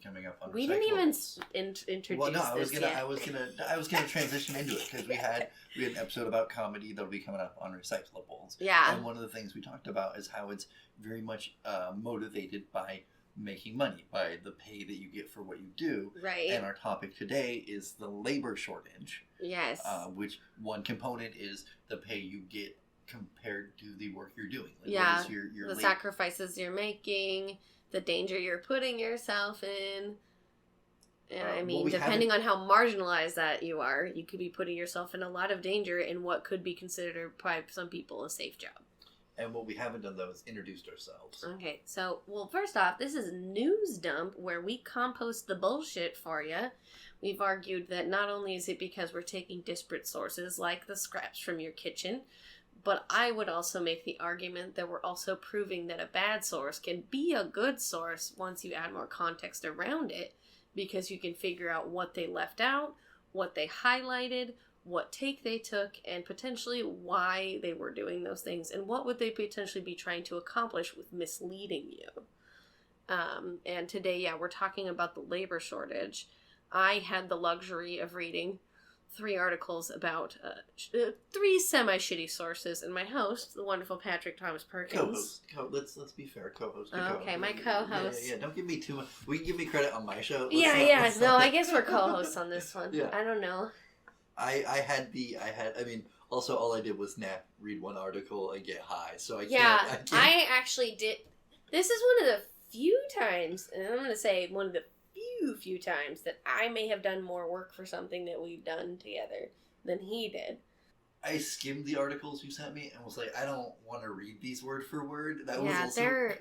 coming up on we didn't even introduce well, no, I was this gonna, yet. I was gonna transition into it because we had an episode about comedy that'll be coming up on recyclables. Yeah. And one of the things we talked about is how it's very much motivated by making money, by the pay that you get for what you do. Right. And our topic today is the labor shortage. Yes. Which one component is the pay you get compared to the work you're doing. Like, yeah. What is your the sacrifices you're making, the danger you're putting yourself in. And I mean, depending on how marginalized that you are, you could be putting yourself in a lot of danger in what could be considered by some people a safe job. And what we haven't done, though, is introduced ourselves. Okay, so, well, first off, this is News Dump, where we compost the bullshit for you. We've argued that not only is it because we're taking disparate sources, like the scraps from your kitchen, but I would also make the argument that we're also proving that a bad source can be a good source once you add more context around it, because you can figure out what they left out, what they highlighted, what take they took, and potentially why they were doing those things, and what would they potentially be trying to accomplish with misleading you. And today, yeah, we're talking about the labor shortage. I had the luxury of reading 3 articles about 3 semi-shitty sources, and my host, the wonderful Patrick Thomas Perkins. Co-host. Let's be fair. Co-host. Okay, my co-host. Yeah, don't give me too much. We can give me credit on my show. I guess we're co-hosts on this one. Yeah. I don't know. I mean, also all I did was read one article and get high, so I can't. Yeah, I actually did. This is one of the few times, and I'm going to say one of the few times that I may have done more work for something that we've done together than he did. I skimmed the articles you sent me and was like, I don't want to read these word for word. That was also they're,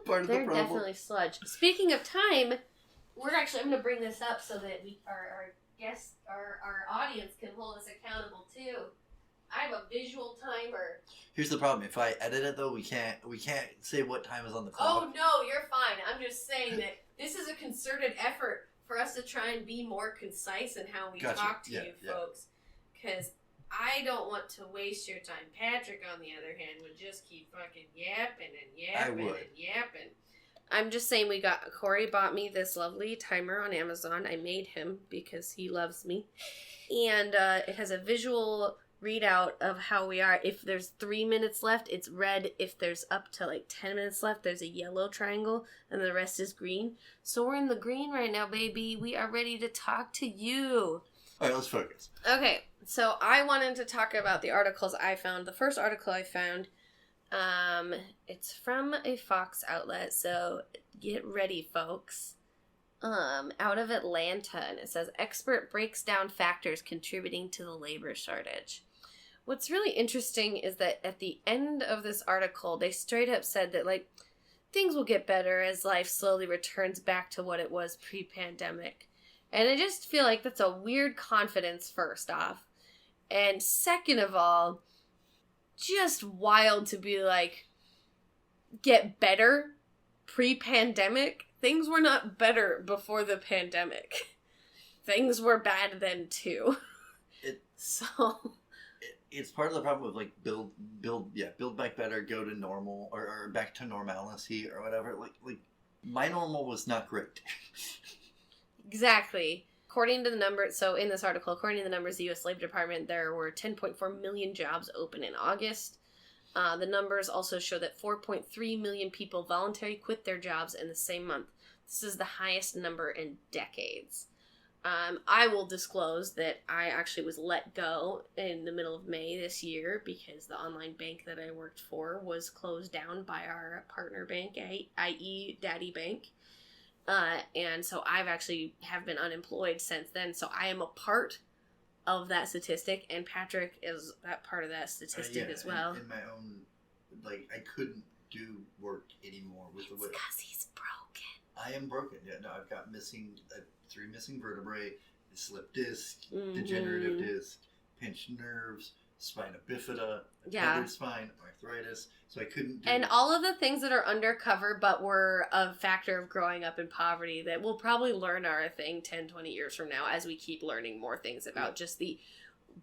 part of the problem. They're definitely sludge. Speaking of time, I'm going to bring this up so that our guests, our audience can hold us accountable too. I have a visual timer. Here's the problem. If I edit it though, we can't say what time is on the clock. Oh no, you're fine. I'm just saying that this is a concerted effort for us to try and be more concise in how we talk to you folks. Because I don't want to waste your time. Patrick, on the other hand, would just keep fucking yapping and yapping and yapping. I'm just saying Corey bought me this lovely timer on Amazon. I made him because he loves me. And it has a visual readout of how we are. If there's 3 minutes left, it's red. If there's up to like 10 minutes left, there's a yellow triangle, and the rest is green. So we're in the green right now, baby. We are ready to talk to you. All right, let's focus. Okay, so I wanted to talk about the articles I found. The first article I found, it's from a Fox outlet, so get ready, folks. Out of Atlanta, and it says, expert breaks down factors contributing to the labor shortage. What's really interesting is that at the end of this article, they straight up said that, like, things will get better as life slowly returns back to what it was pre-pandemic. And I just feel like that's a weird confidence, first off. And second of all, just wild to be like, get better pre-pandemic. Things were not better before the pandemic. Things were bad then too. It's part of the problem with like build back better, go to normal or back to normalcy or whatever. Like my normal was not great. Exactly. According to the numbers, so in this article, according to the numbers of the U.S. Labor Department, there were 10.4 million jobs open in August. The numbers also show that 4.3 million people voluntarily quit their jobs in the same month. This is the highest number in decades. I will disclose that I actually was let go in the middle of May this year because the online bank that I worked for was closed down by our partner bank, i.e. Daddy Bank. And so I've actually have been unemployed since then. So I am a part of that statistic, and Patrick is that part of that statistic as well. In my own, like, I couldn't do work anymore with the way. It's because he's broken. I am broken. Yeah, no, I've got 3 missing vertebrae, a slipped disc, degenerative disc, pinched nerves, spina bifida, tethered spine, arthritis. So I couldn't do. And all of the things that are undercover but were a factor of growing up in poverty that we'll probably learn are a thing 10, 20 years from now as we keep learning more things about just the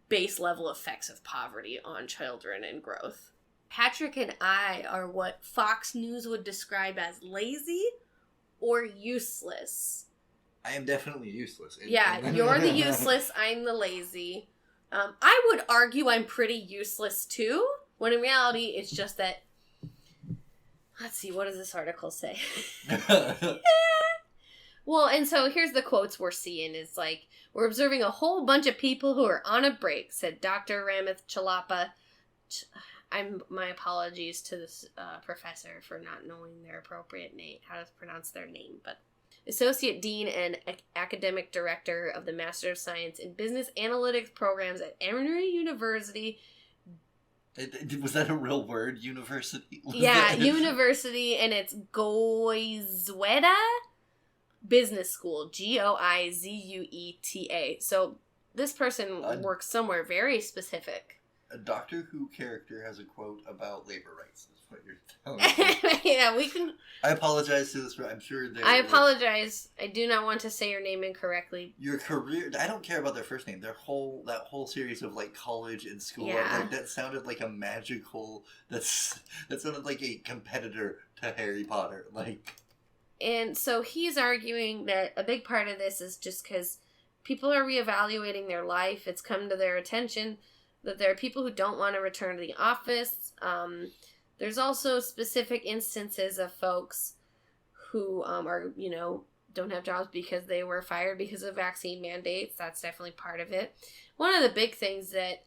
base level effects of poverty on children and growth. Patrick and I are what Fox News would describe as lazy or useless. I am definitely useless. Yeah, you're the useless, I'm the lazy. I would argue I'm pretty useless too, when in reality it's just that... Let's see, what does this article say? Well, and so here's the quotes we're seeing is like, we're observing a whole bunch of people who are on a break, said Dr. Ramith Chalapa. My apologies to this professor for not knowing their appropriate name, how to pronounce their name, but Associate Dean and Academic Director of the Master of Science in Business Analytics Programs at Emory University. Was that a real word? University? University, and it's Goizueta Business School. Goizueta. So this person works somewhere very specific. A Doctor Who character has a quote about labor rights. Is what you're telling me. Yeah, we can... I apologize to this. I'm sure I apologize. I do not want to say your name incorrectly. Your career... I don't care about their first name. That whole series of, like, college and school. Yeah. Like, that sounded like a magical... That sounded like a competitor to Harry Potter. Like... And so he's arguing that a big part of this is just because people are reevaluating their life. It's come to their attention that there are people who don't want to return to the office. There's also specific instances of folks who are, don't have jobs because they were fired because of vaccine mandates. That's definitely part of it. One of the big things that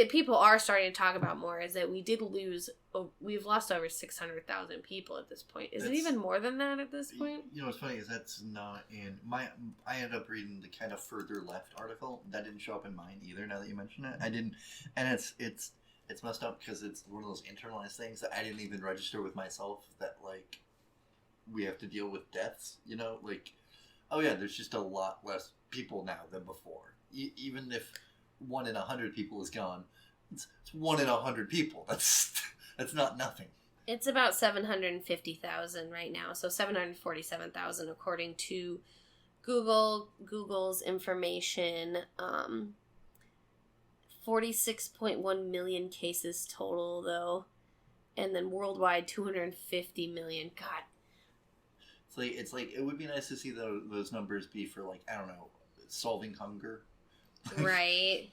people are starting to talk about more is that we've lost over 600,000 people at this point. Is it even more than that at this point? What's funny is that's not in I ended up reading the kind of further left article. That didn't show up in mine either, now that you mention it. I didn't, and it's messed up because it's one of those internalized things that I didn't even register with myself, that like we have to deal with deaths, like, oh yeah, there's just a lot less people now than before. Even if 1 in 100 people is gone, it's 1 in 100 people. That's not nothing. It's about 750,000 right now, so 747,000 according to Google's information. 46.1 million cases total, though, and then worldwide 250 million. God, it's like it would be nice to see those numbers be for, like, I don't know, solving hunger. Right.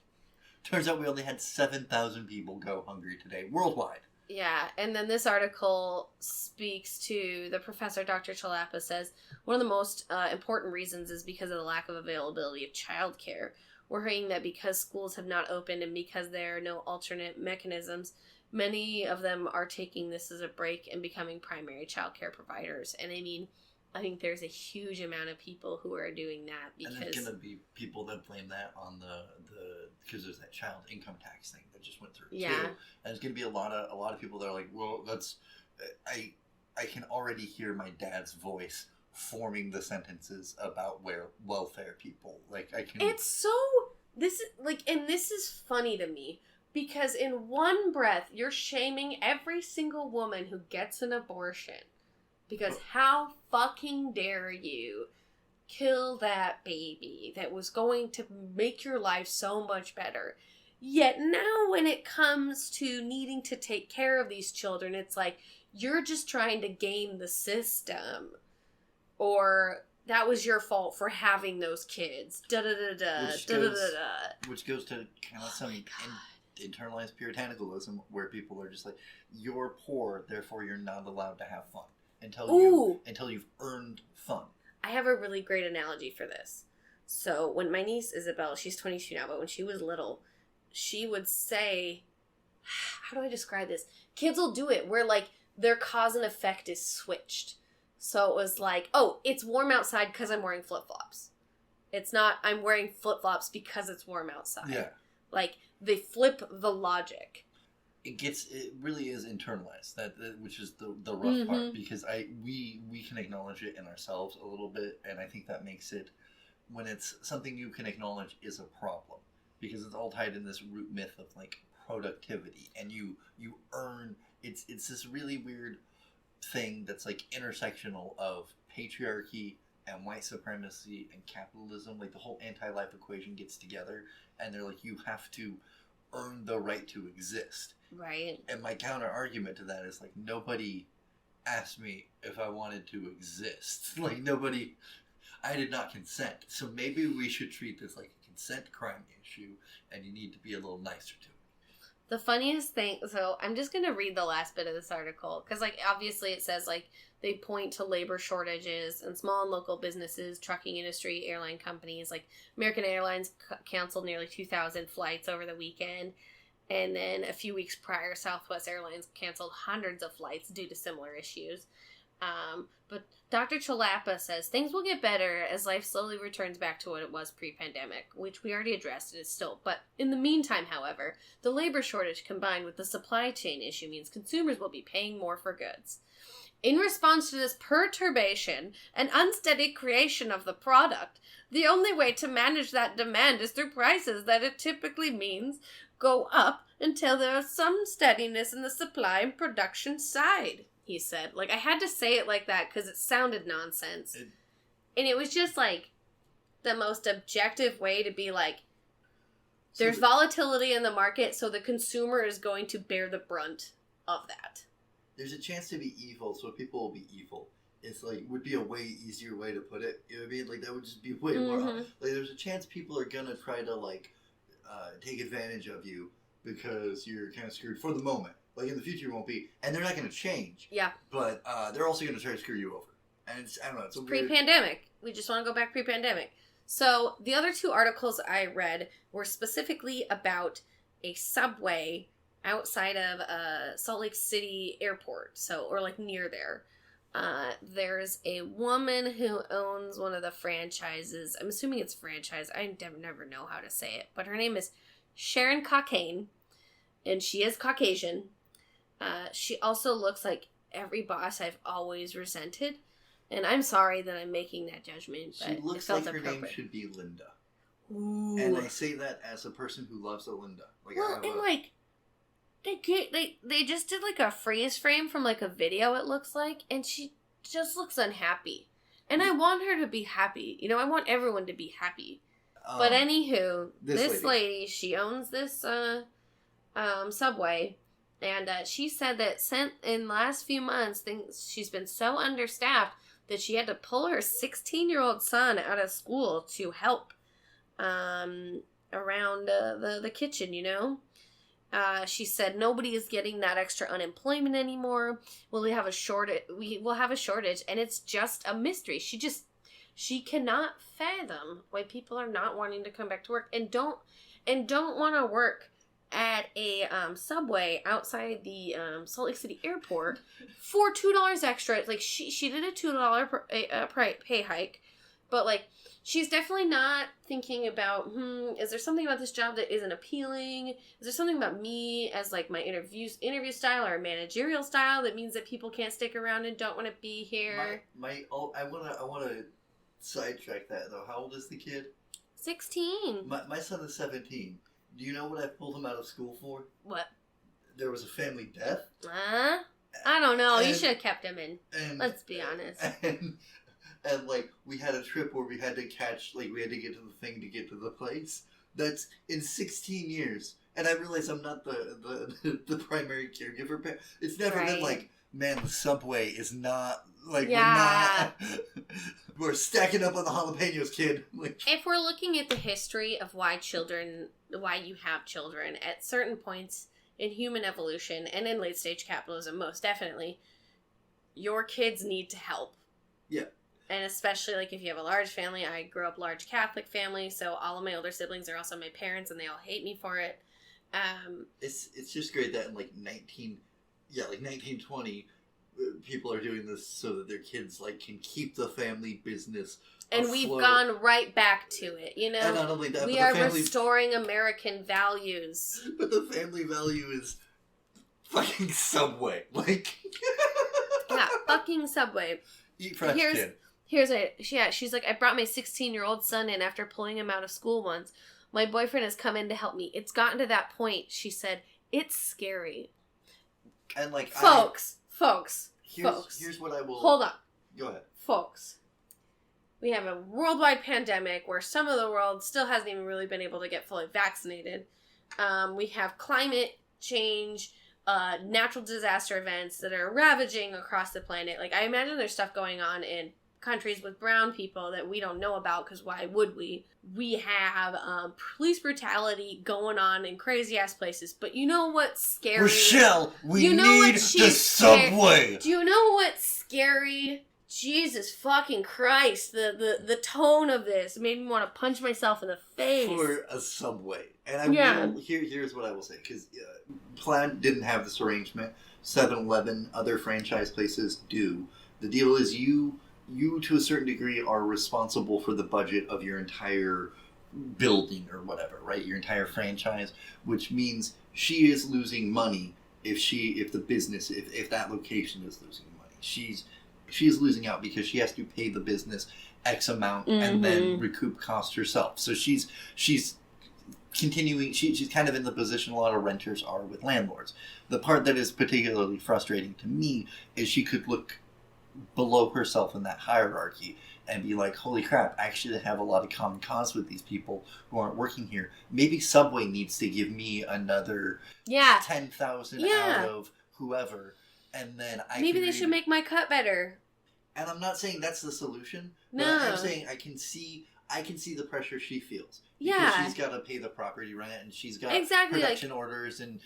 Turns out we only had 7,000 people go hungry today worldwide. Yeah, and then this article speaks to the professor, Dr. Chalapa, says one of the most important reasons is because of the lack of availability of childcare. We're hearing that because schools have not opened and because there are no alternate mechanisms, many of them are taking this as a break and becoming primary childcare providers. And I mean, I think there's a huge amount of people who are doing that because... And there's going to be people that blame that on the because there's that child income tax thing that just went through too. And there's going to be a lot of people that are like, well, that's... I can already hear my dad's voice forming the sentences about welfare people. Like, I can... It's so... This is funny to me because in one breath, you're shaming every single woman who gets an abortion. Because how fucking dare you kill that baby that was going to make your life so much better. Yet now when it comes to needing to take care of these children, it's like, you're just trying to game the system. Or that was your fault for having those kids. Which goes to kind of some internalized puritanicalism where people are just like, you're poor, therefore you're not allowed to have fun. Until you've earned fun. I have a really great analogy for this. So when my niece Isabel, she's 22 now, but when she was little, she would say, how do I describe this? Kids will do it where like their cause and effect is switched. So it was like, oh, it's warm outside because I'm wearing flip-flops. It's not, I'm wearing flip-flops because it's warm outside. Yeah. Like they flip the logic. It really is internalized, which is the rough part, because we can acknowledge it in ourselves a little bit, and I think that makes it, when it's something you can acknowledge is a problem, because it's all tied in this root myth of like productivity, and you earn, it's this really weird thing that's like intersectional of patriarchy and white supremacy and capitalism. Like the whole anti-life equation gets together, and they're like, you have to earn the right to exist. Right. And my counter argument to that is like, nobody asked me if I wanted to exist. Like, nobody, I did not consent. So maybe we should treat this like a consent crime issue, and you need to be a little nicer to it. The funniest thing, so I'm just going to read the last bit of this article, because, like, obviously it says, like, they point to labor shortages and small and local businesses, trucking industry, airline companies. Like, American Airlines canceled nearly 2,000 flights over the weekend. And then a few weeks prior, Southwest Airlines canceled hundreds of flights due to similar issues. But Dr. Chalapa says things will get better as life slowly returns back to what it was pre-pandemic, which we already addressed. It is still. But in the meantime, however, the labor shortage combined with the supply chain issue means consumers will be paying more for goods. In response to this perturbation and unsteady creation of the product, the only way to manage that demand is through prices that it typically means go up until there is some steadiness in the supply and production side, he said. Like, I had to say it like that because it sounded nonsense. And it was just, like, the most objective way to be like, there's volatility in the market, so the consumer is going to bear the brunt of that. There's a chance to be evil, so people will be evil. It's like, would be a way easier way to put it. You know what I mean? Like, that would just be way more... Like, there's a chance people are gonna try to, like, take advantage of you because you're kind of screwed for the moment. Like, in the future, it won't be. And they're not going to change. Yeah. But they're also going to try to screw you over. And it's, I don't know, it's a weird... Pre-pandemic. We just want to go back pre-pandemic. So, the other two articles I read were specifically about a subway outside of Salt Lake City Airport. So, or like near there. There's a woman who owns one of the franchises. I'm assuming it's franchise. I never know how to say it. But her name is Sharon Cockayne. And she is Caucasian. She also looks like every boss I've always resented. And I'm sorry that I'm making that judgment. But she looks like her name should be Linda. Ooh. And I say that as a person who loves a Linda. Like, well, and like... They just did like a freeze frame from like a video, it looks like, and she just looks unhappy. And I want her to be happy. You know, I want everyone to be happy. But anywho, this lady, she owns this subway, and she said that in the last few months, she's been so understaffed that she had to pull her 16-year-old son out of school to help around the kitchen, you know? She said nobody is getting that extra unemployment anymore. We have a shortage, and it's just a mystery. She cannot fathom why people are not wanting to come back to work and don't want to work at a subway outside the Salt Lake City Airport for $2 extra. Like she did a $2 pay hike, but like. She's definitely not thinking about, is there something about this job that isn't appealing? Is there something about me as, like, my interview style or managerial style that means that people can't stick around and don't want to be here? I want to sidetrack that, though. How old is the kid? 16. My son is 17. Do you know what I pulled him out of school for? What? There was a family death. I don't know. You should have kept him in. Let's be honest. And, like, we had a trip where we had to catch, like, we had to get to the thing to get to the place. That's in 16 years. And I realize I'm not the primary caregiver. It's never been like, man, the subway is not, like, we're stacking up on the jalapenos, kid. Like, if we're looking at the history of why you have children, at certain points in human evolution and in late-stage capitalism, most definitely, your kids need to help. Yeah. And especially, like, if you have a large family, I grew up large Catholic family, so all of my older siblings are also my parents, and they all hate me for it. It's just great that in, like, 1920, people are doing this so that their kids, like, can keep the family business and afloat. We've gone right back to it, you know? And not only that, we are restoring American values. But the family value is fucking Subway. Like... yeah, fucking Subway. Eat fresh, kid. She's like, I brought my 16-year-old son in after pulling him out of school once. My boyfriend has come in to help me. It's gotten to that point, she said. It's scary. And like, Folks. Here's what I will... Hold on. Go ahead. Folks. We have a worldwide pandemic where some of the world still hasn't even really been able to get fully vaccinated. We have climate change. natural disaster events that are ravaging across the planet. Like, I imagine there's stuff going on in countries with brown people that we don't know about, because why would we? We have police brutality going on in crazy-ass places. But you know what's scary? Rochelle, we need the subway! Do you know what's scary? Jesus fucking Christ. The tone of this made me want to punch myself in the face. For a subway. And here's what I will say. Because Plaid didn't have this arrangement. 7-Eleven, other franchise places do. The deal is you to a certain degree are responsible for the budget of your entire building or whatever, right? Your entire franchise, which means she is losing money if that location is losing money. She is losing out because she has to pay the business X amount and then recoup costs herself. So she's continuing, she's kind of in the position a lot of renters are with landlords. The part that is particularly frustrating to me is she could look below herself in that hierarchy and be like, holy crap, I actually have a lot of common cause with these people who aren't working here. Maybe Subway needs to give me another 10,000 out of whoever, and then maybe they should make my cut better. And I'm not saying that's the solution. No. But I'm saying I can see the pressure she feels. Yeah. Because she's got to pay the property rent, and she's got production orders, and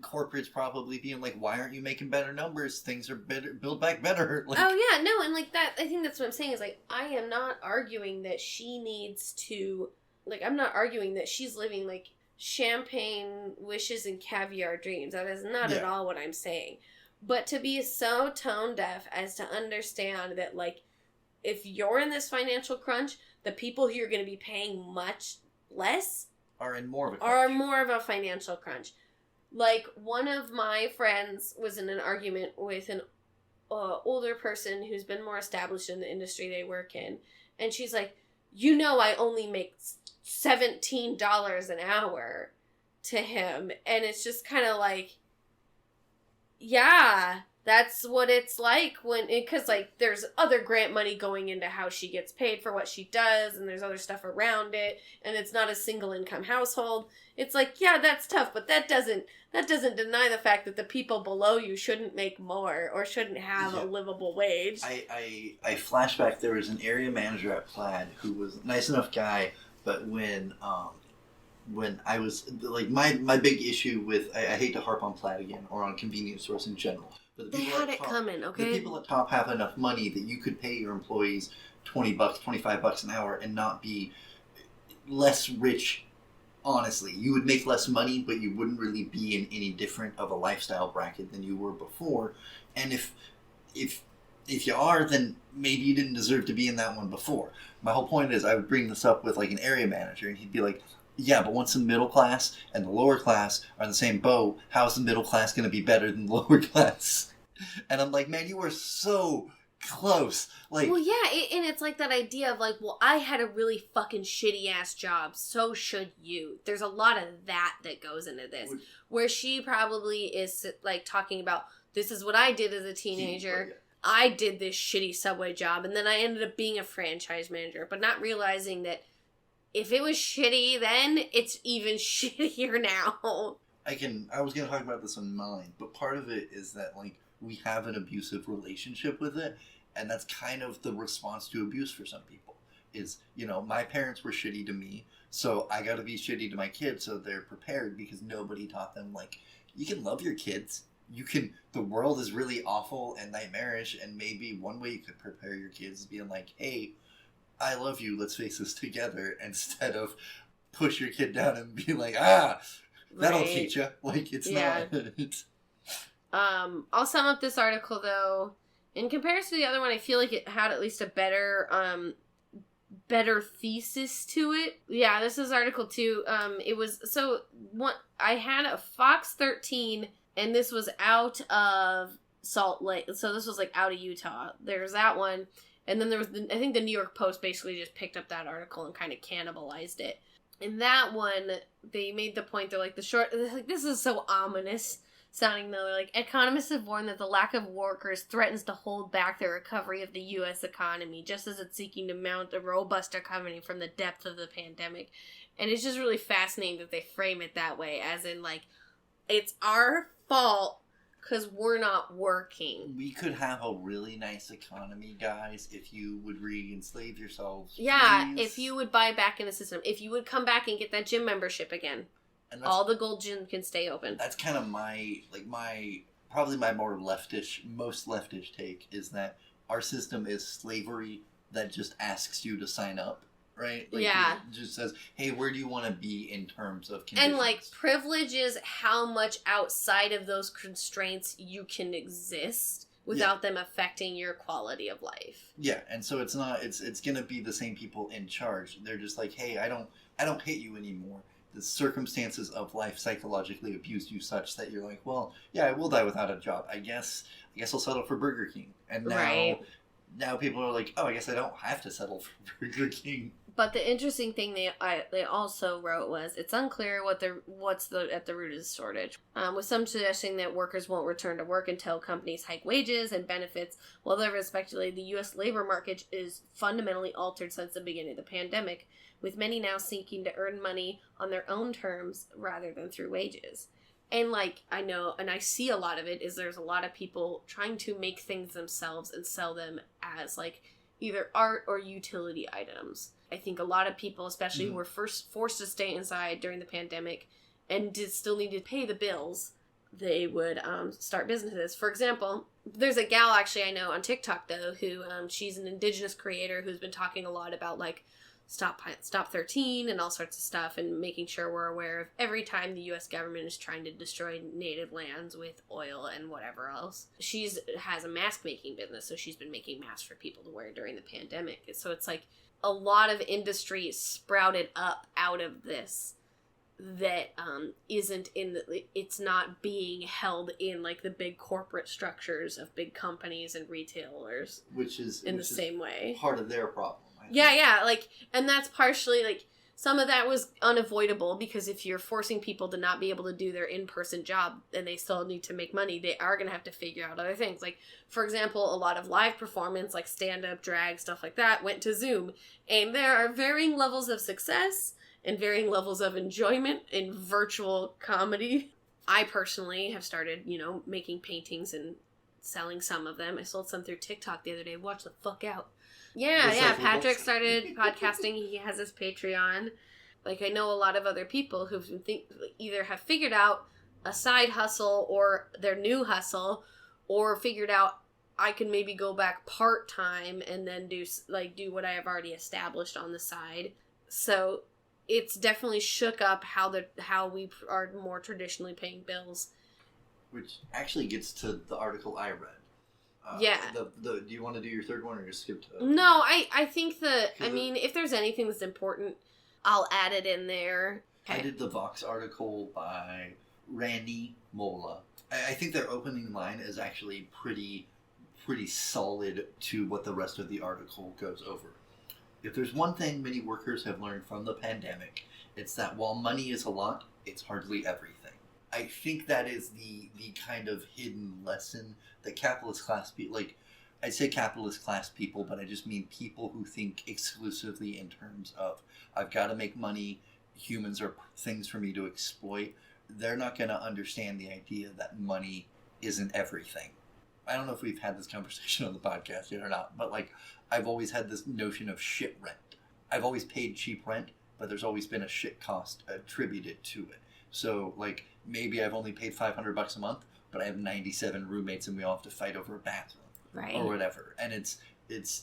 corporate's probably being like, why aren't you making better numbers? Things are better, build back better. Like, oh, yeah, no, and like that, I think that's what I'm saying is like, I am not arguing that she needs to, like, I'm not arguing that she's living like champagne wishes and caviar dreams. That is not at all what I'm saying. But to be so tone deaf as to understand that, like, if you're in this financial crunch, the people who you're going to be paying much less are in more of a crunch. Are more of a financial crunch. Like, one of my friends was in an argument with an older person who's been more established in the industry they work in. And she's like, I only make $17 an hour to him. And it's just kind of like, yeah, that's what it's like because like there's other grant money going into how she gets paid for what she does, and there's other stuff around it, and it's not a single income household. It's like, yeah, that's tough, but that doesn't deny the fact that the people below you shouldn't make more or shouldn't have a livable wage. I flashback, there was an area manager at Plaid who was a nice enough guy, but when I was, like, my big issue with, I hate to harp on Plaid again, or on convenience stores in general, but the people the people at top have enough money that you could pay your employees $20, $25 an hour and not be less rich, honestly. You would make less money, but you wouldn't really be in any different of a lifestyle bracket than you were before. And if you are, then maybe you didn't deserve to be in that one before. My whole point is I would bring this up with, like, an area manager, and he'd be like, yeah, but once the middle class and the lower class are in the same boat, how's the middle class going to be better than the lower class? And I'm like, man, you are so close. Like, well, yeah, and it's like that idea of like, well, I had a really fucking shitty ass job, so should you. There's a lot of that goes into this, where she probably is like talking about, this is what I did as a teenager. I did this shitty Subway job, and then I ended up being a franchise manager, but not realizing that if it was shitty then, it's even shittier now. I was going to talk about this on mine, but part of it is that, like, we have an abusive relationship with it, and that's kind of the response to abuse for some people. Is, my parents were shitty to me, so I gotta be shitty to my kids so they're prepared, because nobody taught them, like, you can love your kids. The world is really awful and nightmarish, and maybe one way you could prepare your kids is being like, hey, I love you, let's face this together, instead of push your kid down and be like, that'll teach you. Like, it's not. I'll sum up this article, though. In comparison to the other one, I feel like it had at least a better thesis to it. Yeah, this is article 2. It was, I had a Fox 13, and this was out of Salt Lake. So this was, like, out of Utah. There's that one. And then there was, I think the New York Post basically just picked up that article and kind of cannibalized it. In that one, they made the point, they're like, this is so ominous sounding, though. They're like, economists have warned that the lack of workers threatens to hold back the recovery of the U.S. economy, just as it's seeking to mount a robust recovery from the depth of the pandemic. And it's just really fascinating that they frame it that way, as in, like, it's our fault because we're not working. We could have a really nice economy, guys, if you would re-enslave yourselves. Yeah, please. if you would buy back in the system. If you would come back and get that gym membership again. And all the gold gym can stay open. That's kind of probably my most leftish take is that our system is slavery that just asks you to sign up. Right? Like, yeah. It just says, hey, where do you want to be in terms of conditions? And, like, privilege is how much outside of those constraints you can exist without them affecting your quality of life. Yeah, and so it's going to be the same people in charge. They're just like, hey, I don't hate you anymore. The circumstances of life psychologically abused you such that you're like, well, yeah, I will die without a job. I guess I'll settle for Burger King. And now people are like, oh, I guess I don't have to settle for Burger King. But the interesting thing they also wrote was it's unclear what's at the root of the shortage, with some suggesting that workers won't return to work until companies hike wages and benefits. While others speculate the U.S. labor market is fundamentally altered since the beginning of the pandemic, with many now seeking to earn money on their own terms rather than through wages. And, like, I know, and I see a lot of it, is there's a lot of people trying to make things themselves and sell them as, like, either art or utility items. I think a lot of people, especially who were first forced to stay inside during the pandemic and still need to pay the bills, they would start businesses. For example, there's a gal actually I know on TikTok, though, who she's an indigenous creator who's been talking a lot about, like, Stop 13 and all sorts of stuff, and making sure we're aware of every time the U.S. government is trying to destroy native lands with oil and whatever else. She has a mask making business, so she's been making masks for people to wear during the pandemic. So it's like a lot of industry sprouted up out of this that isn't it's not being held in, like, the big corporate structures of big companies and retailers, which is the same way part of their problem. Yeah, like, and that's partially, like, some of that was unavoidable, because if you're forcing people to not be able to do their in-person job and they still need to make money, they are going to have to figure out other things. Like, for example, a lot of live performance, like stand-up, drag, stuff like that, went to Zoom. And there are varying levels of success and varying levels of enjoyment in virtual comedy. I personally have started, making paintings and selling some of them. I sold some through TikTok the other day. Watch the fuck out. Yeah. Patrick started podcasting. He has his Patreon. Like, I know a lot of other people who've either have figured out a side hustle or their new hustle, or figured out I can maybe go back part-time and then do what I have already established on the side. So it's definitely shook up how we are more traditionally paying bills. Which actually gets to the article I read. Do you want to do your third one, or just skip to... No, I think if there's anything that's important, I'll add it in there. Okay. I did the Vox article by Randy Mola. I think their opening line is actually pretty solid to what the rest of the article goes over. If there's one thing many workers have learned from the pandemic, it's that while money is a lot, it's hardly everything. I think that is the kind of hidden lesson that capitalist class people, like, I say capitalist class people, but I just mean people who think exclusively in terms of, I've got to make money, humans are things for me to exploit. They're not going to understand the idea that money isn't everything. I don't know if we've had this conversation on the podcast yet or not, but, like, I've always had this notion of shit rent. I've always paid cheap rent, but there's always been a shit cost attributed to it. So, like, maybe I've only paid $500 a month, but I have 97 roommates and we all have to fight over a bathroom. Right. Or whatever. And it's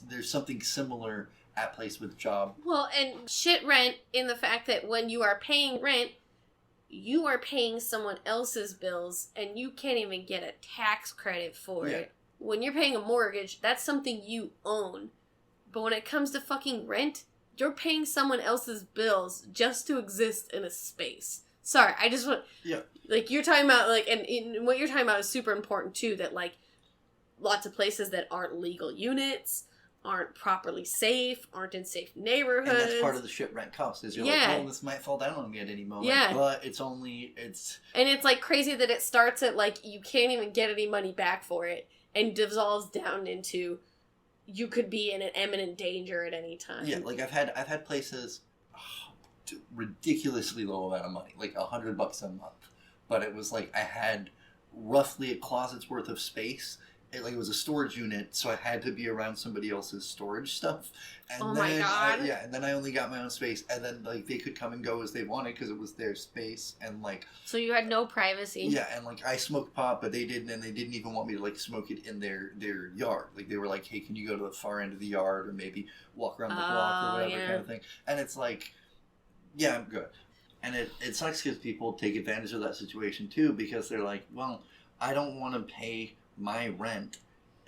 there's something similar at place with job. Well, and shit rent in the fact that when you are paying rent, you are paying someone else's bills and you can't even get a tax credit for it. When you're paying a mortgage, that's something you own. But when it comes to fucking rent, you're paying someone else's bills just to exist in a space. Sorry, I just want... Yeah. Like, you're talking about, like, and what you're talking about is super important, too, that, like, lots of places that aren't legal units, aren't properly safe, aren't in safe neighborhoods. And that's part of the shit rent cost, is you're like, oh, this might fall down on me at any moment. Yeah. But it's... And it's, like, crazy that it starts at, like, you can't even get any money back for it, and dissolves down into you could be in an imminent danger at any time. Yeah, like, I've had places... ridiculously low amount of money, like $100 a month, but it was like I had roughly a closet's worth of space. It was a storage unit, so I had to be around somebody else's storage stuff. And Oh then my God. and then I only got my own space, and then like they could come and go as they wanted because it was their space, and like. So you had no privacy. Yeah, and like I smoked pot, but they didn't, and they didn't even want me to like smoke it in their yard. Like they were like, "Hey, can you go to the far end of the yard, or maybe walk around the block or whatever kind of thing?" And it's like, yeah, I'm good. And it sucks because people take advantage of that situation too, because they're like, well, I don't want to pay my rent,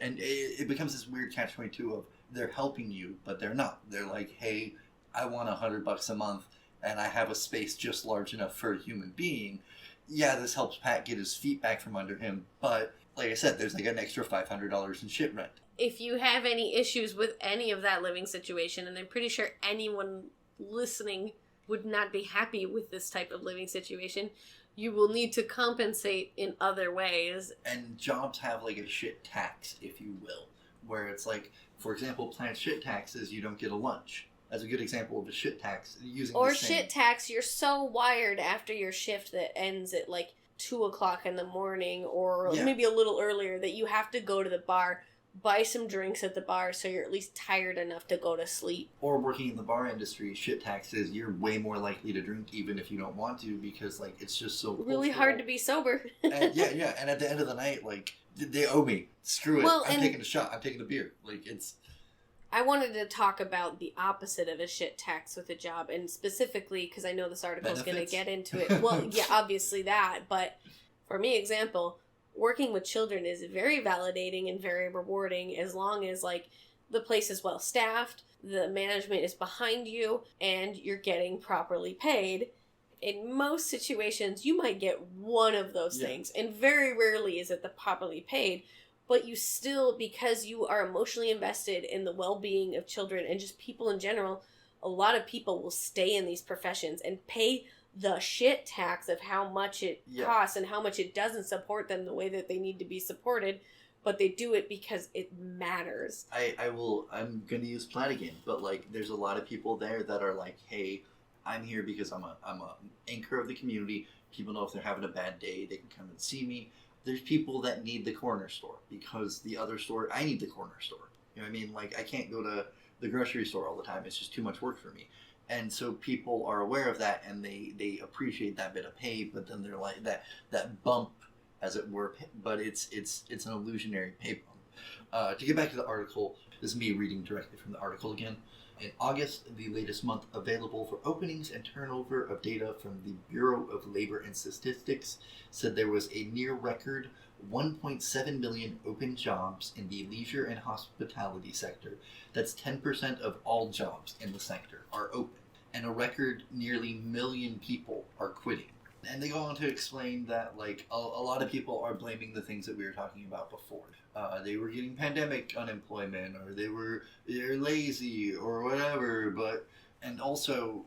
and it becomes this weird catch-22 of they're helping you, but they're not. They're like, hey, I want $100 a month, and I have a space just large enough for a human being. Yeah, this helps Pat get his feet back from under him, but like I said, there's like an extra $500 in shit rent. If you have any issues with any of that living situation, and I'm pretty sure anyone listening would not be happy with this type of living situation, you will need to compensate in other ways. And jobs have like a shit tax, if you will, where it's like, for example, plant shit taxes, you don't get a lunch. That's a good example of a shit tax. Or shit tax, you're so wired after your shift that ends at like 2 o'clock in the morning, or maybe a little earlier, that you have to go to the bar, buy some drinks at the bar so you're at least tired enough to go to sleep. Or working in the bar industry, shit taxes, you're way more likely to drink even if you don't want to, because like it's just so really hard to be sober. And and at the end of the night, like they owe me. Screw it. I'm taking a shot. I'm taking a beer. Like it's. I wanted to talk about the opposite of a shit tax with a job, and specifically because I know this article is going to get into it. Well, yeah, obviously that, but for me, example, working with children is very validating and very rewarding as long as like the place is well staffed, the management is behind you, and you're getting properly paid. In most situations, you might get one of those things, and very rarely is it the properly paid. But you still, because you are emotionally invested in the well-being of children and just people in general, a lot of people will stay in these professions and pay the shit tax of how much it costs and how much it doesn't support them the way that they need to be supported. But they do it because it matters. I'm going to use plat again, but like there's a lot of people there that are like, hey, I'm here because I'm a anchor of the community. People know if they're having a bad day, they can come and see me. There's people that need the corner store because the other store, I need the corner store. You know what I mean? Like I can't go to the grocery store all the time. It's just too much work for me. And so people are aware of that, and they appreciate that bit of pay, but then they're like that bump, as it were, but it's an illusionary pay bump. To get back to the article, this is me reading directly from the article again. In August, the latest month available for openings and turnover of data from the Bureau of Labor and Statistics said there was a near record 1.7 million open jobs in the leisure and hospitality sector. That's 10% of all jobs in the sector are open. And a record nearly million people are quitting. And they go on to explain that like a lot of people are blaming the things that we were talking about before. They were getting pandemic unemployment, or they're lazy or whatever. And also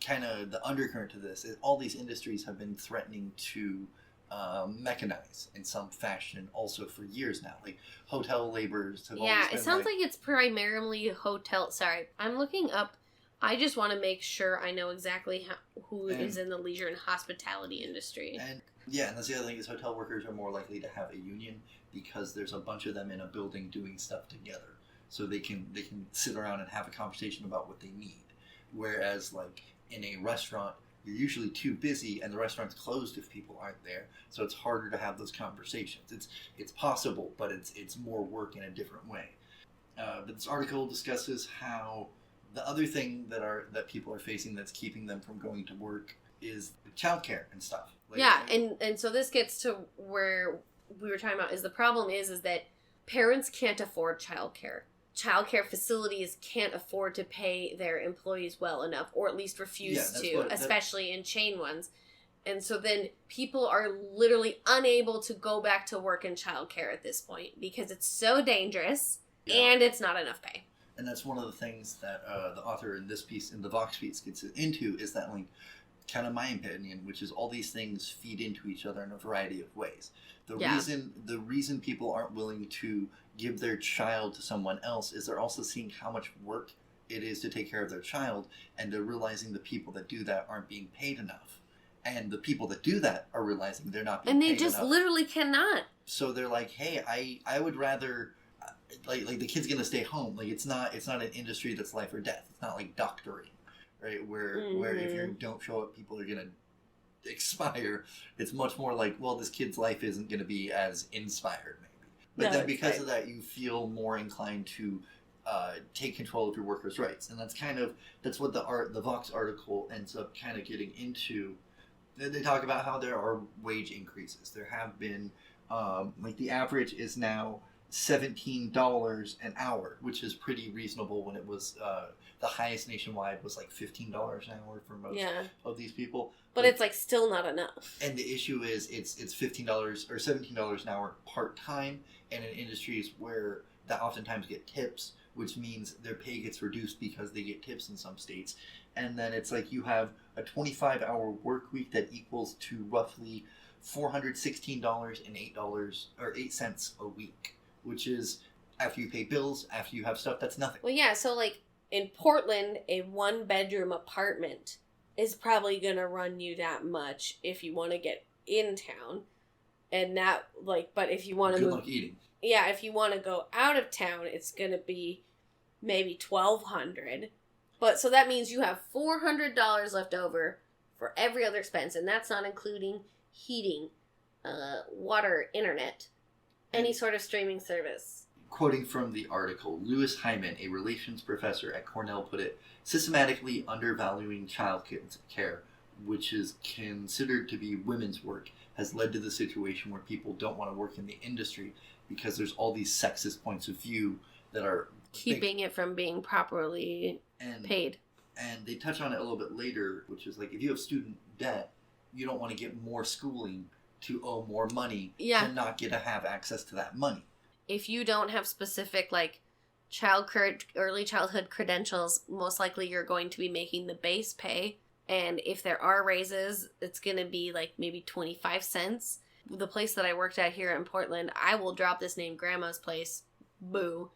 kind of the undercurrent to this is all these industries have been threatening to mechanize in some fashion also for years now. Like hotel laborers have always been, it sounds like it's primarily hotel. Sorry, I'm looking up. I just want to make sure I know exactly who is in the leisure and hospitality industry. And that's the other thing is hotel workers are more likely to have a union because there's a bunch of them in a building doing stuff together. So they can sit around and have a conversation about what they need. Whereas like in a restaurant, you're usually too busy and the restaurant's closed if people aren't there. So it's harder to have those conversations. It's possible, but it's more work in a different way. But this article discusses how the other thing that people are facing that's keeping them from going to work is childcare and stuff. Like, and so this gets to where we were talking about is the problem is that parents can't afford childcare. Childcare facilities can't afford to pay their employees well enough, or at least refuse to, especially in chain ones. And so then people are literally unable to go back to work in childcare at this point because it's so dangerous and it's not enough pay. And that's one of the things that the author in this piece, in the Vox piece, gets into, is that, like, kind of my opinion, which is all these things feed into each other in a variety of ways. The reason people aren't willing to give their child to someone else is they're also seeing how much work it is to take care of their child, and they're realizing the people that do that aren't being paid enough. And the people that do that are realizing they're not being and paid they just enough. literally cannot. So they're like, hey, I would rather, like the kid's gonna stay home. Like it's not an industry that's life or death. It's not like doctoring, right? Where if you don't show up, people are gonna expire. It's much more like, well, this kid's life isn't gonna be as inspired, maybe. But then because of that, you feel more inclined to take control of your workers' rights, and that's what the Vox article ends up kind of getting into. They talk about how there are wage increases. There have been, like the average is now $17 an hour, which is pretty reasonable when it was the highest nationwide was like $15 an hour for most of these people. But it's like still not enough. And the issue is it's $15 or $17 an hour part-time, and in industries where that oftentimes get tips, which means their pay gets reduced because they get tips in some states. And then it's like you have a 25-hour work week that equals to roughly $416 and $8 a week, which is after you pay bills, after you have stuff, that's nothing. Well, yeah, so like in Portland, a 1-bedroom apartment is probably going to run you that much if you want to get in town. And that, like, but if you want to Good luck eating. Yeah, if you want to go out of town, it's going to be maybe $1,200. But so that means you have $400 left over for every other expense, and that's not including heating, water, internet, any sort of streaming service. Quoting from the article, Lewis Hyman, a relations professor at Cornell, put it, systematically undervaluing child care, which is considered to be women's work, has led to the situation where people don't want to work in the industry because there's all these sexist points of view that are keeping it from being properly paid. And they touch on it a little bit later, which is like if you have student debt, you don't want to get more schooling to owe more money to not get to have access to that money. If you don't have specific like early childhood credentials, most likely you're going to be making the base pay. And if there are raises, it's going to be like maybe 25 cents. The place that I worked at here in Portland, I will drop this name, Grandma's Place, boo.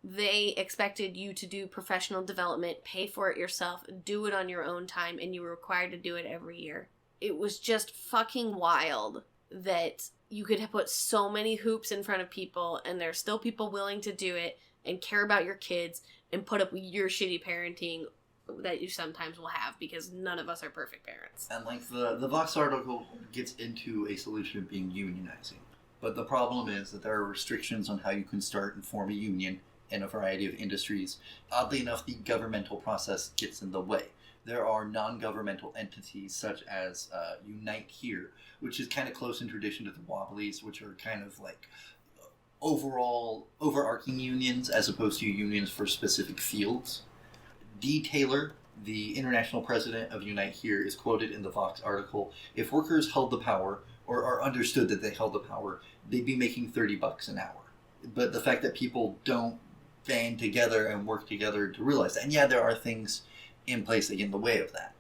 They expected you to do professional development, pay for it yourself, do it on your own time, and you were required to do it every year. It was just fucking wild that you could put so many hoops in front of people, and there's still people willing to do it and care about your kids and put up with your shitty parenting that you sometimes will have, because none of us are perfect parents. And like the Vox article gets into a solution being unionizing. But the problem is that there are restrictions on how you can start and form a union in a variety of industries. Oddly enough, the governmental process gets in the way. There are non-governmental entities such as Unite Here, which is kind of close in tradition to the Wobblies, which are kind of like overarching unions as opposed to unions for specific fields. Dee Taylor, the international president of Unite Here, is quoted in the Vox article, if workers held the power, or are understood that they held the power, they'd be making $30 an hour. But the fact that people don't band together and work together to realize that, and yeah, there are things in place that get in the way of that.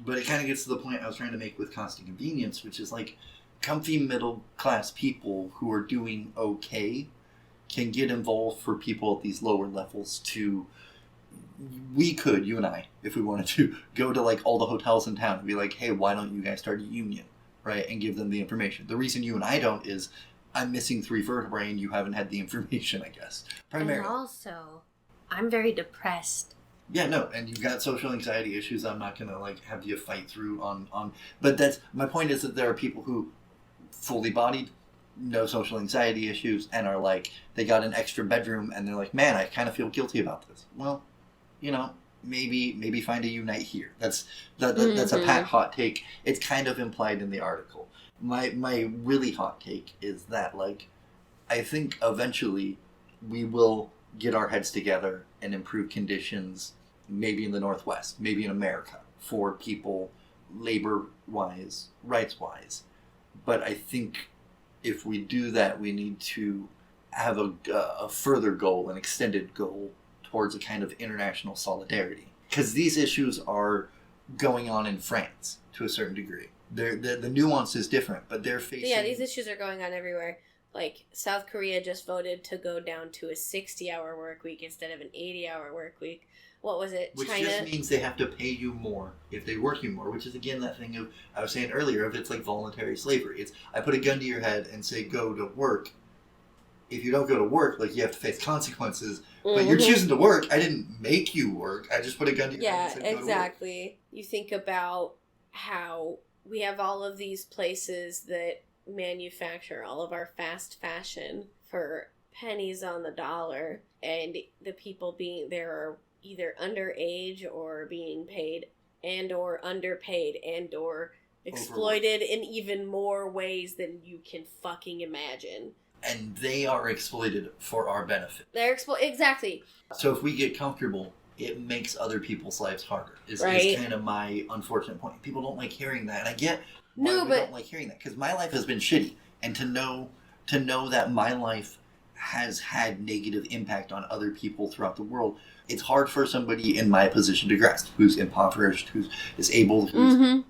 But it kind of gets to the point I was trying to make with cost and convenience, which is like comfy middle class people who are doing okay can get involved for people at these lower levels to... We could, you and I, if we wanted to, go to like all the hotels in town and be like, hey, why don't you guys start a union, right? And give them the information. The reason you and I don't is I'm missing 3 vertebrae and you haven't had the information, I guess. Primarily. And also, I'm very depressed. Yeah, no, and you've got social anxiety issues I'm not going to like have you fight through on. But that's, my point is that there are people who fully bodied, no social anxiety issues, and are like, they got an extra bedroom and they're like, man, I kind of feel guilty about this. Well, you know, maybe find a Unite Here. That's a pat hot take. It's kind of implied in the article. My really hot take is that, like, I think eventually we will get our heads together and improve conditions, maybe in the Northwest, maybe in America, for people labor-wise, rights-wise. But I think if we do that, we need to have a further goal, an extended goal, towards a kind of international solidarity. Because these issues are going on in France to a certain degree. The nuance is different, but they're facing... Yeah, these issues are going on everywhere. Like, South Korea just voted to go down to a 60-hour work week instead of an 80-hour work week. what was it? Which China. just means they have to pay you more if they work you more, which is again that thing of I was saying earlier of it's like voluntary slavery. It's I put a gun to your head and say go to work. If you don't go to work, like you have to face consequences. But you're choosing to work. I didn't make you work. I just put a gun to your head and said go to work. Yeah, exactly. You think about how we have all of these places that manufacture all of our fast fashion for pennies on the dollar, and the people being there are either underage or being paid and or underpaid and or exploited in even more ways than you can fucking imagine. And they are exploited for our benefit. They're exactly. So if we get comfortable, it makes other people's lives harder. Is kind of my unfortunate point. People don't like hearing that, and I get why we don't like hearing that, because my life has been shitty, and to know that my life has had negative impact on other people throughout the world, it's hard for somebody in my position to grasp, who's impoverished, who's disabled, who's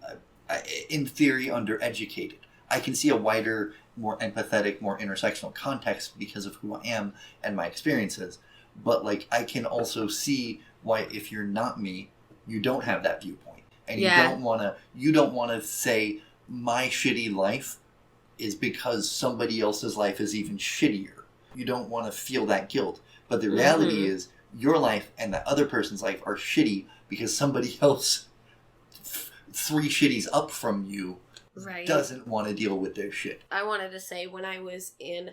in theory undereducated. I can see a wider, more empathetic, more intersectional context because of who I am and my experiences. But like I can also see why if you're not me, you don't have that viewpoint. And you don't wanna say my shitty life is because somebody else's life is even shittier. You don't want to feel that guilt. But the reality is your life and that other person's life are shitty because somebody else 3 shitties up from you doesn't want to deal with their shit. I wanted to say when I was in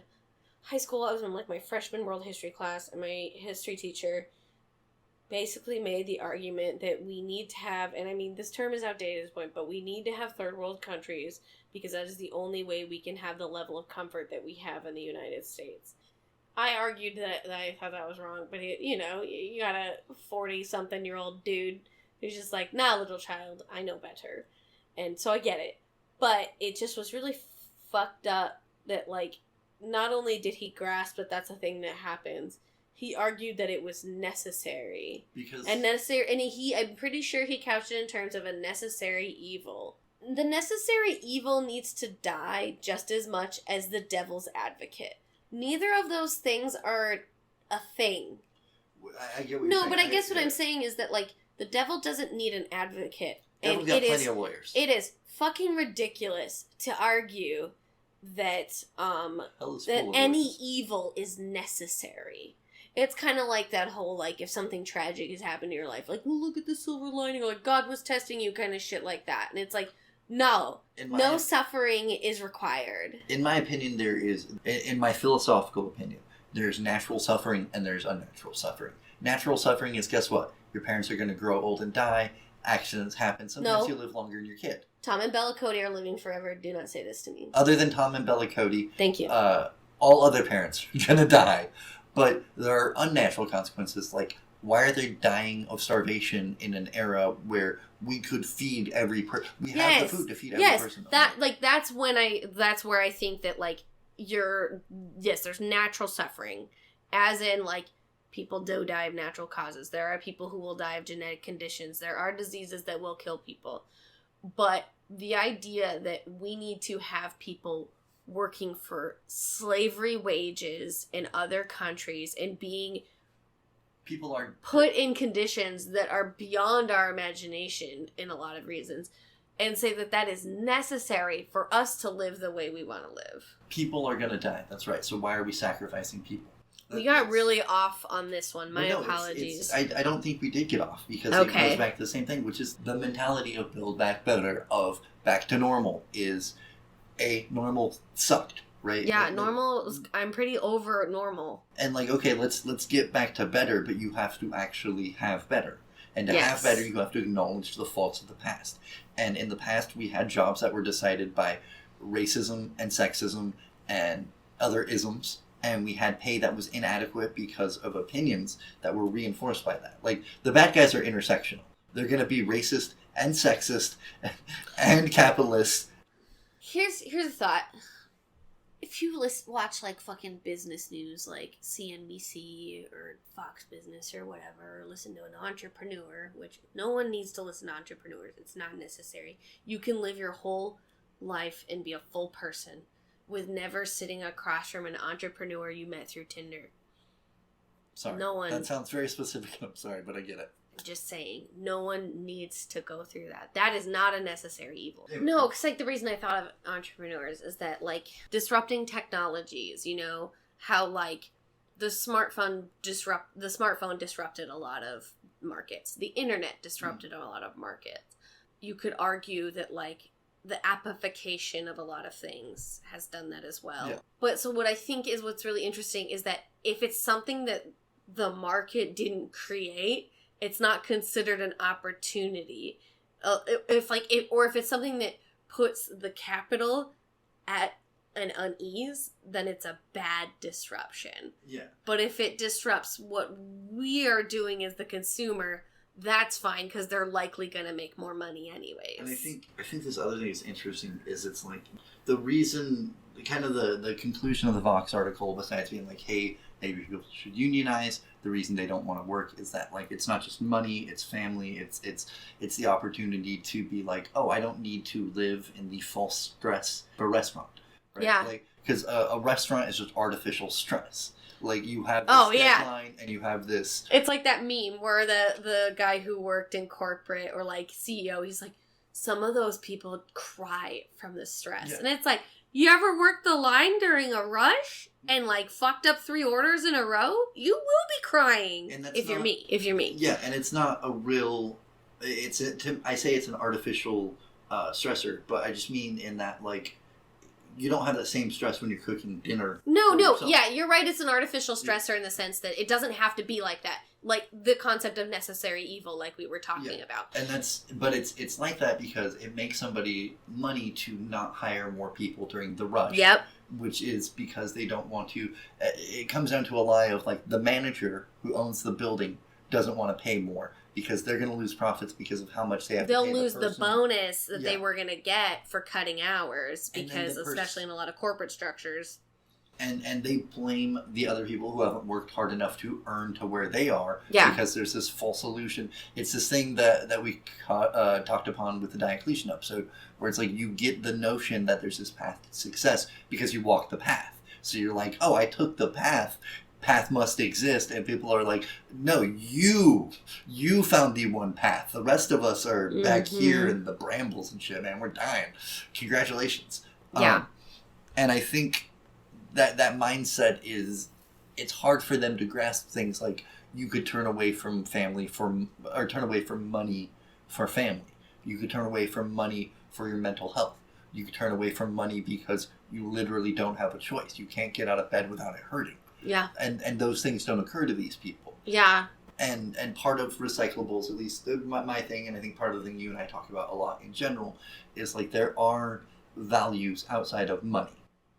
high school, I was in like my freshman world history class, and my history teacher basically made the argument that we need to have, and I mean this term is outdated at this point, but we need to have third world countries because that is the only way we can have the level of comfort that we have in the United States. I argued that I thought that was wrong, but you got a 40-something-year-old dude who's just like, nah, little child, I know better. And so I get it. But it just was really fucked up that, like, not only did he grasp that that's a thing that happens, he argued that it was necessary. I'm pretty sure he couched it in terms of a necessary evil. The necessary evil needs to die just as much as the devil's advocate. Neither of those things are a thing. I get what you're saying. But I guess what I'm saying is that, like, the devil doesn't need an advocate. Devil's got plenty of lawyers. It is fucking ridiculous to argue that any evil is necessary. It's kind of like that whole, like, if something tragic has happened in your life, like, well, look at the silver lining, or like, God was testing you, kind of shit like that. And it's like, no suffering is required. In my opinion, there is, in my philosophical opinion, there's natural suffering and there's unnatural suffering. Natural suffering is, guess what? Your parents are going to grow old and die. Accidents happen. Sometimes you live longer than your kid. Tom and Bella Cody are living forever. Do not say this to me. Other than Tom and Bella Cody. Thank you. All other parents are going to die. But there are unnatural consequences, like why are they dying of starvation in an era where we could feed every person? We have the food to feed every person. That's where I think that, like, there's natural suffering. As in, like, people do die of natural causes. There are people who will die of genetic conditions. There are diseases that will kill people. But the idea that we need to have people working for slavery wages in other countries and being put in conditions that are beyond our imagination in a lot of reasons, and say that is necessary for us to live the way we want to live. People are going to die. That's right. So why are we sacrificing people? We got really off on this one. My apologies. I don't think we did get off because it goes back to the same thing, which is the mentality of build back better, of back to normal is normal sucked, right? Yeah, normal. I'm pretty over normal. And like, okay, let's get back to better, but you have to actually have better. And to have better, you have to acknowledge the faults of the past. And in the past, we had jobs that were decided by racism and sexism and other isms. And we had pay that was inadequate because of opinions that were reinforced by that. Like, the bad guys are intersectional. They're going to be racist and sexist and capitalist. Here's a thought. If you watch, like, fucking business news, like CNBC or Fox Business or whatever, or listen to an entrepreneur, which no one needs to listen to entrepreneurs. It's not necessary. You can live your whole life and be a full person with never sitting across from an entrepreneur you met through Tinder. Sorry. No one. That sounds very specific. I'm sorry, but I get it. Just saying, no one needs to go through that. That is not a necessary evil. No, because like the reason I thought of entrepreneurs is that like disrupting technologies, you know, how like the smartphone disrupted a lot of markets. The internet disrupted a lot of markets. You could argue that like the appification of a lot of things has done that as well. Yeah. But so what I think is what's really interesting is that if it's something that the market didn't create, it's not considered an opportunity. If it's something that puts the capital at an unease, then it's a bad disruption. Yeah. But if it disrupts what we are doing as the consumer, that's fine because they're likely going to make more money anyways. And I think this other thing is interesting is it's like the reason, kind of the conclusion of the Vox article, besides being like, hey, maybe people should unionize, the reason they don't want to work is that like it's not just money, it's family, it's the opportunity to be like, oh, I don't need to live in the false stress of a restaurant. Right? Yeah. Like, because a restaurant is just artificial stress. Like, you have this deadline and you have this... It's like that meme where the guy who worked in corporate or, like, CEO, he's like, some of those people cry from the stress. Yeah. And it's like, you ever worked the line during a rush and, like, fucked up 3 orders in a row? You will be crying if you're me. Yeah, and it's not a real... I say it's an artificial stressor, but I just mean in that, like... You don't have that same stress when you're cooking dinner. No. Yeah, you're right. It's an artificial stressor in the sense that it doesn't have to be like that. Like the concept of necessary evil, like we were talking about. And but it's like that because it makes somebody money to not hire more people during the rush. Yep. Which is because they don't want to. It comes down to a lie of like the manager who owns the building doesn't want to pay more. Because they're going to lose profits because of how much they have to pay. They'll lose the bonus that they were going to get for cutting hours because especially in a lot of corporate structures. And they blame the other people who haven't worked hard enough to earn to where they are. Yeah. Because there's this false illusion. It's this thing that we talked upon with the Diocletian episode where it's like you get the notion that there's this path to success because you walk the path. So you're like, oh, I took the path. Path must exist, and people are like, no, you found the one path. The rest of us are back here in the brambles and shit, man. We're dying. Congratulations. Yeah. And I think that mindset it's hard for them to grasp things like you could turn away from family or turn away from money for family. You could turn away from money for your mental health. You could turn away from money because you literally don't have a choice. You can't get out of bed without it hurting. Yeah. And those things don't occur to these people. Yeah. And part of recyclables, at least my thing, and I think part of the thing you and I talk about a lot in general, is like there are values outside of money.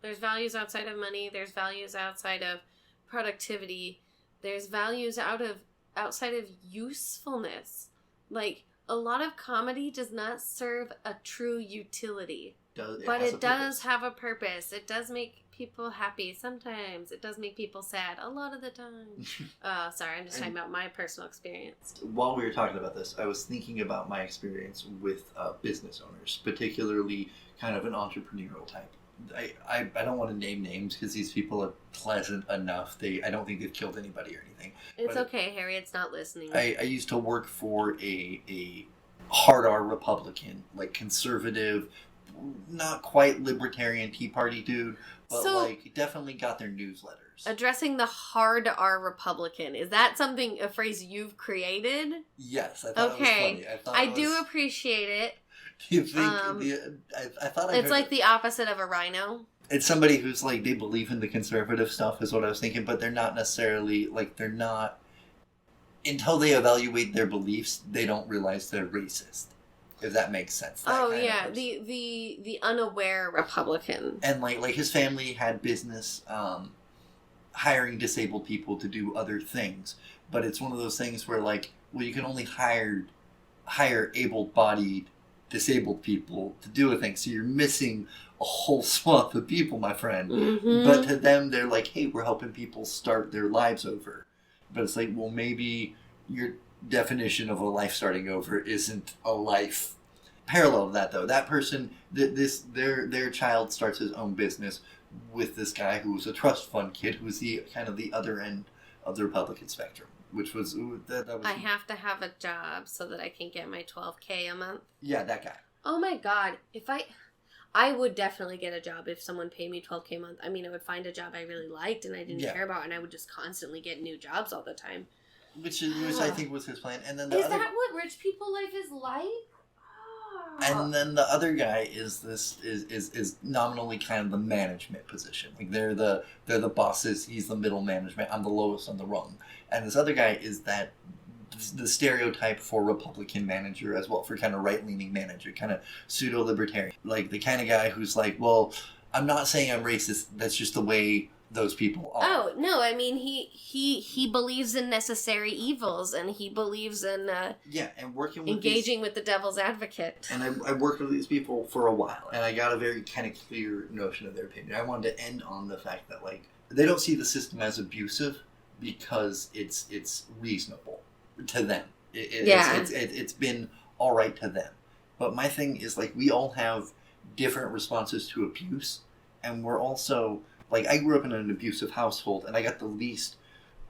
There's values outside of money. There's values outside of productivity. There's values outside of usefulness. Like, a lot of comedy does not serve a true utility. But it does have a purpose. It does make people happy sometimes. It does make people sad a lot of the time. Sorry, I'm just talking about my personal experience. While we were talking about this, I was thinking about my experience with business owners, particularly kind of an entrepreneurial type. I don't want to name names because these people are pleasant enough. I don't think they've killed anybody or anything. It's okay, Harriet's not listening. I used to work for a hard R Republican, like conservative, not quite libertarian Tea Party dude, but like definitely got their newsletters. Addressing the hard R Republican, is that a phrase you've created? Yes, I thought it was funny. I do appreciate it. Do you think I thought it's like the opposite of a rhino? It's somebody who's like they believe in the conservative stuff is what I was thinking, but they're not necessarily until they evaluate their beliefs, they don't realize they're racist. If that makes sense. The unaware Republican. And like his family had business hiring disabled people to do other things, but it's one of those things where like, well, you can only hire able-bodied disabled people to do a thing, so you're missing a whole swath of people, my friend. Mm-hmm. But to them, they're like, hey, we're helping people start their lives over. But it's like, well, maybe you're definition of a life starting over isn't a life. Parallel to that, though, that person, their child starts his own business with this guy who's a trust fund kid who's the kind of the other end of the Republican spectrum. which was that was. I have to have a job so that I can get my $12K a month. Yeah, that guy. Oh my God! If I would definitely get a job if someone paid me $12K a month. I mean, I would find a job I really liked and I didn't care about, and I would just constantly get new jobs all the time. Which I think was his plan. And then that what rich people life is like? And then the other guy is nominally kind of the management position. Like they're the bosses. He's the middle management. I'm the lowest on the rung. And this other guy is the stereotype for Republican manager as well, for kind of right-leaning manager, kind of pseudo-libertarian. Like the kind of guy who's like, well, I'm not saying I'm racist. That's just the way those people are. Oh, no, I mean, he believes in necessary evils, and he believes in and working with engaging with the devil's advocate. And I worked with these people for a while, and I got a very kind of clear notion of their opinion. I wanted to end on the fact that, like, they don't see the system as abusive because it's reasonable to them. It's been all right to them. But my thing is, like, we all have different responses to abuse, and we're also... Like, I grew up in an abusive household, and I got the least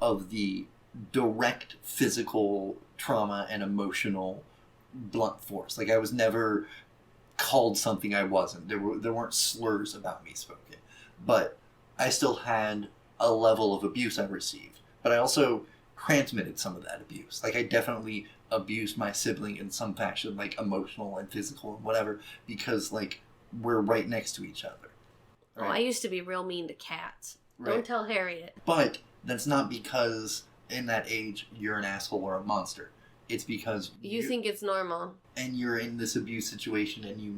of the direct physical trauma and emotional blunt force. Like, I was never called something I wasn't. There weren't slurs about me spoken. But I still had a level of abuse I received. But I also transmitted some of that abuse. Like, I definitely abused my sibling in some fashion, like, emotional and physical and whatever, because, like, we're right next to each other. Right. Oh, I used to be real mean to cats. Right. Don't tell Harriet. But that's not because in that age you're an asshole or a monster. It's because you think it's normal. And you're in this abuse situation and you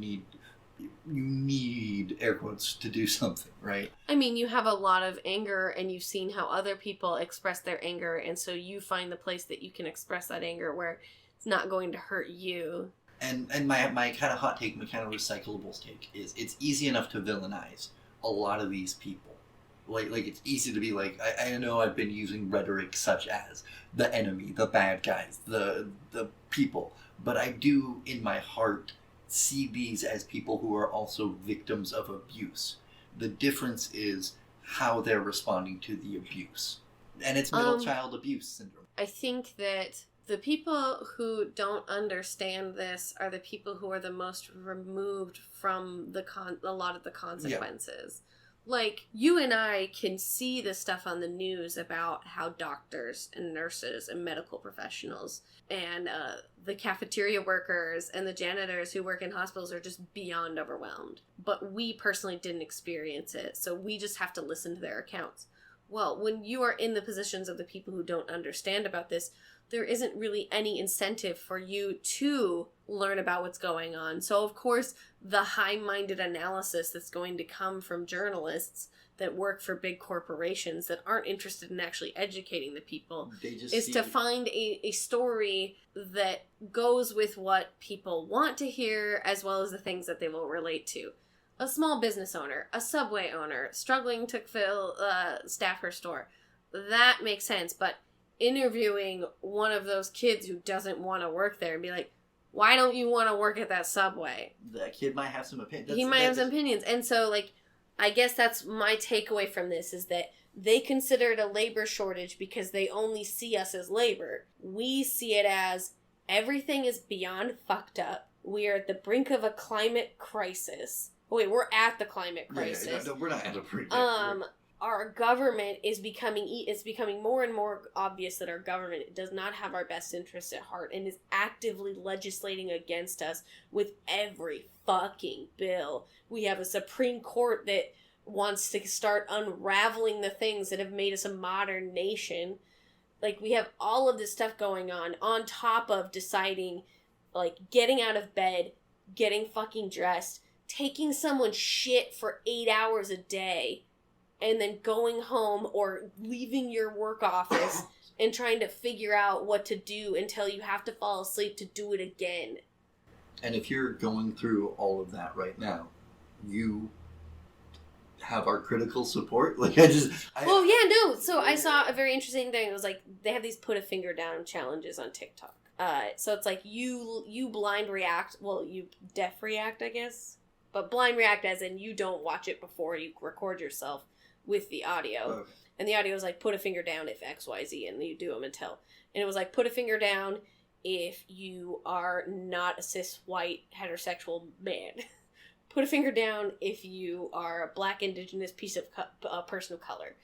need air quotes to do something, right? I mean, you have a lot of anger and you've seen how other people express their anger, and so you find the place that you can express that anger where it's not going to hurt you. And my kind of hot take, my kind of recyclables take is it's easy enough to villainize a lot of these people. Like it's easy to be like, I know I've been using rhetoric such as the enemy, the bad guys, the people, but I do in my heart see these as people who are also victims of abuse. The difference is how they're responding to the abuse. And it's middle child abuse syndrome. I think that the people who don't understand this are the people who are the most removed from a lot of the consequences. Yeah. Like, you and I can see the stuff on the news about how doctors and nurses and medical professionals and the cafeteria workers and the janitors who work in hospitals are just beyond overwhelmed. But we personally didn't experience it, so we just have to listen to their accounts. Well, when you are in the positions of the people who don't understand about this, there isn't really any incentive for you to learn about what's going on. So, of course, the high-minded analysis that's going to come from journalists that work for big corporations that aren't interested in actually educating the people is to find a story that goes with what people want to hear as well as the things that they will relate to. A small business owner, a Subway owner, struggling to staff her store. That makes sense, but interviewing one of those kids who doesn't want to work there and be like, why don't you want to work at that Subway? That kid might have some opinions. He might have some opinions. And so, like, I guess that's my takeaway from this is that they consider it a labor shortage because they only see us as labor. We see it as everything is beyond fucked up. We are at the brink of a climate crisis. Oh, wait, we're at the climate crisis. No, we're not at the brink. Our government is becoming more and more obvious that our government does not have our best interests at heart and is actively legislating against us with every fucking bill. We have a Supreme Court that wants to start unraveling the things that have made us a modern nation. Like, we have all of this stuff going on top of deciding, like, getting out of bed, getting fucking dressed, taking someone's shit for 8 hours a day, and then going home or leaving your work office and trying to figure out what to do until you have to fall asleep to do it again. And if you're going through all of that right now, you have our critical support. Like, So I saw a very interesting thing. It was like, they have these put a finger down challenges on TikTok. So it's like you blind react. Well, you deaf react, I guess. But blind react as in you don't watch it before you record yourself. with the audio. Okay. And the audio was like, put a finger down if X, Y, Z, and you do them until. And it was like, put a finger down if you are not a cis, white, heterosexual man. Put a finger down if you are a black, indigenous person of color.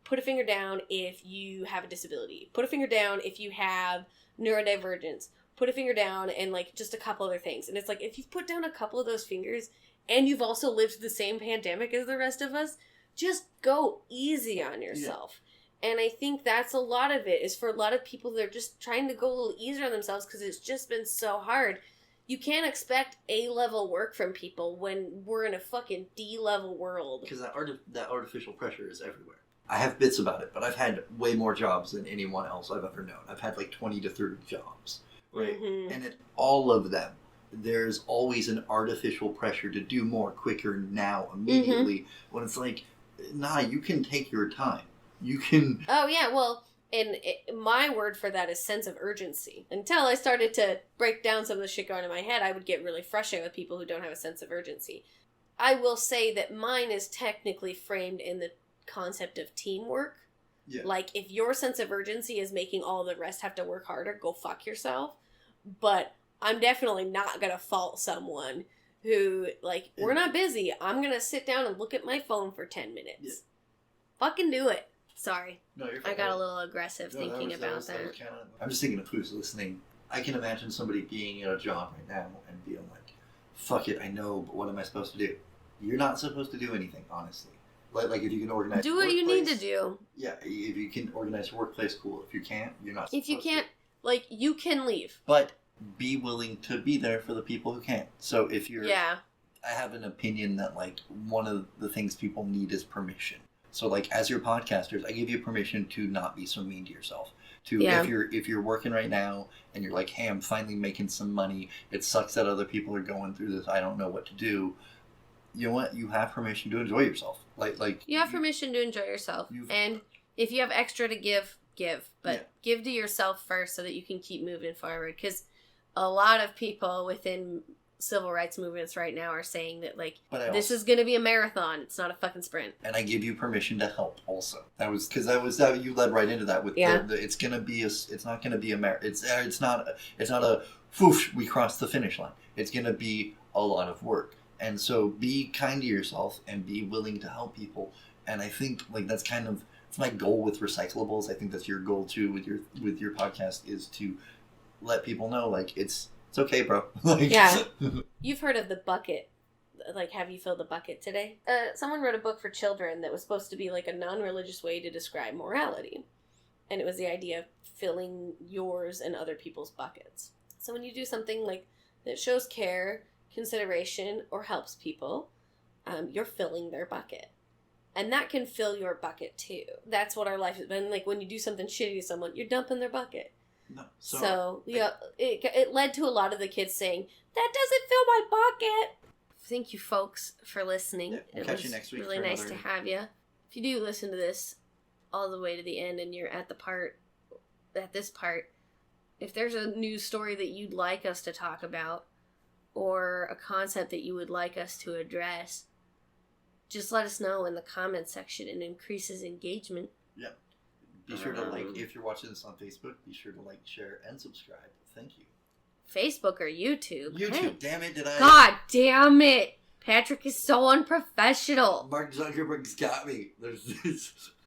Put a finger down if you have a disability. Put a finger down if you have neurodivergence. Put a finger down and, like, just a couple other things. And it's like, if you've put down a couple of those fingers and you've also lived the same pandemic as the rest of us, just go easy on yourself. Yeah. And I think that's a lot of it, is for a lot of people, they're just trying to go a little easier on themselves because it's just been so hard. You can't expect A-level work from people when we're in a fucking D-level world. Because that artificial pressure is everywhere. I have bits about it, but I've had way more jobs than anyone else I've ever known. I've had like 20 to 30 jobs, right? Mm-hmm. And in all of them, there's always an artificial pressure to do more quicker now, immediately, when it's like, nah, you can take your time. You can... Oh, yeah, well, and my word for that is sense of urgency. Until I started to break down some of the shit going in my head, I would get really frustrated with people who don't have a sense of urgency. I will say that mine is technically framed in the concept of teamwork. Yeah. Like, if your sense of urgency is making all the rest have to work harder, go fuck yourself. But I'm definitely not gonna fault someone who, like, we're not busy. I'm gonna sit down and look at my phone for 10 minutes. Yeah. Fucking do it. Sorry. No, you're fine. I got a little aggressive thinking about that. I'm just thinking of who's listening. I can imagine somebody being in a job right now and being like, fuck it, I know, but what am I supposed to do? You're not supposed to do anything, honestly. Like, if you can organize do what you need to do. Yeah, if you can organize your workplace, cool. If you can't, you're not supposed to. If you can't, like, you can leave. But be willing to be there for the people who can't. So if you're... Yeah. I have an opinion that, like, one of the things people need is permission. So, like, as your podcasters, I give you permission to not be so mean to yourself. If you're working right now and you're like, hey, I'm finally making some money. It sucks that other people are going through this. I don't know what to do. You know what? You have permission to enjoy yourself. Like you have permission to enjoy yourself. And if you have extra to give. But give to yourself first so that you can keep moving forward. Because a lot of people within civil rights movements right now are saying that, like, this is going to be a marathon. It's not a fucking sprint. And I give you permission to help also. That was you led right into that with it's going to be it's not going to be a marathon. It's not a whoosh, we crossed the finish line. It's going to be a lot of work. And so be kind to yourself and be willing to help people. And I think, like, that's kind of, it's my goal with recyclables. I think that's your goal too with your podcast, is to let people know, like, it's okay, bro. Like, yeah. You've heard of the bucket. Like, have you filled the bucket today? Someone wrote a book for children that was supposed to be like a non-religious way to describe morality. And it was the idea of filling yours and other people's buckets. So when you do something like that shows care, consideration, or helps people, you're filling their bucket. And that can fill your bucket too. That's what our life has been. Like, when you do something shitty to someone, you're dumping their bucket. No. So it led to a lot of the kids saying, that doesn't fill my bucket. Thank you, folks, for listening. Yeah, we'll catch you next week. Really nice to have you. If you do listen to this all the way to the end and you're at this part, if there's a news story that you'd like us to talk about, or a concept that you would like us to address, just let us know in the comments section. It increases engagement. Yeah. Be sure to like, if you're watching this on Facebook, be sure to like, share, and subscribe. Thank you. Facebook or YouTube? YouTube, hey. Damn it, God damn it! Patrick is so unprofessional. Mark Zuckerberg's got me. There's this.